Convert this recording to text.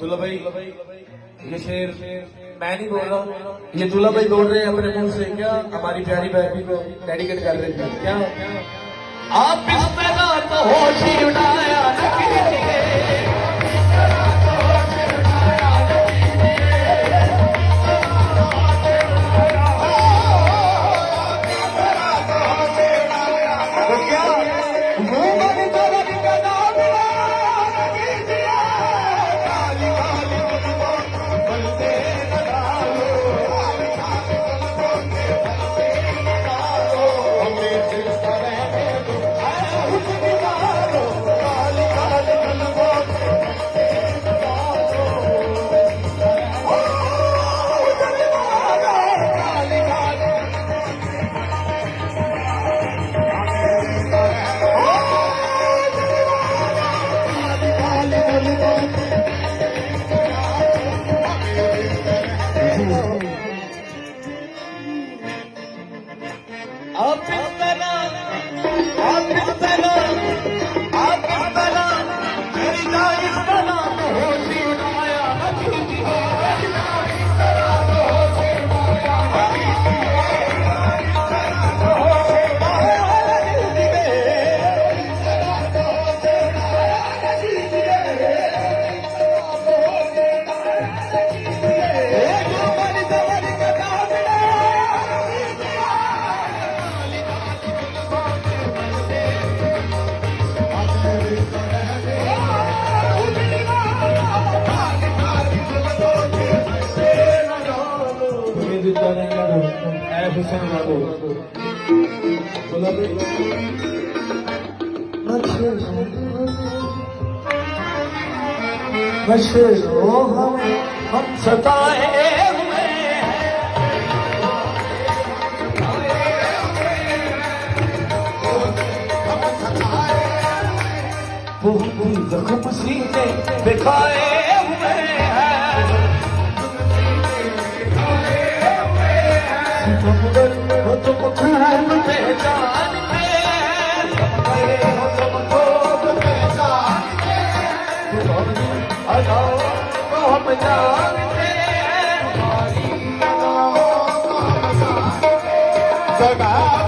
दूल्हा भाई ये शेर मैं नहीं बोल रहा हूँ, ये दूल्हा भाई बोल रहे हैं अपने मुंह से। क्या हमारी प्यारी बहनी को डेडिकेट कर रहे थे क्या? आप इस पैदा तो होश ही उड़ाया न कीजिए, हम सताए हुए जख्म सीने दिखाए हुए हैं, हो तुम खूब पहचानते, हो तुम खूब पहचानते, अदाओं को हम जानते हैं, हमारी अदाओं को हम जानते हैं।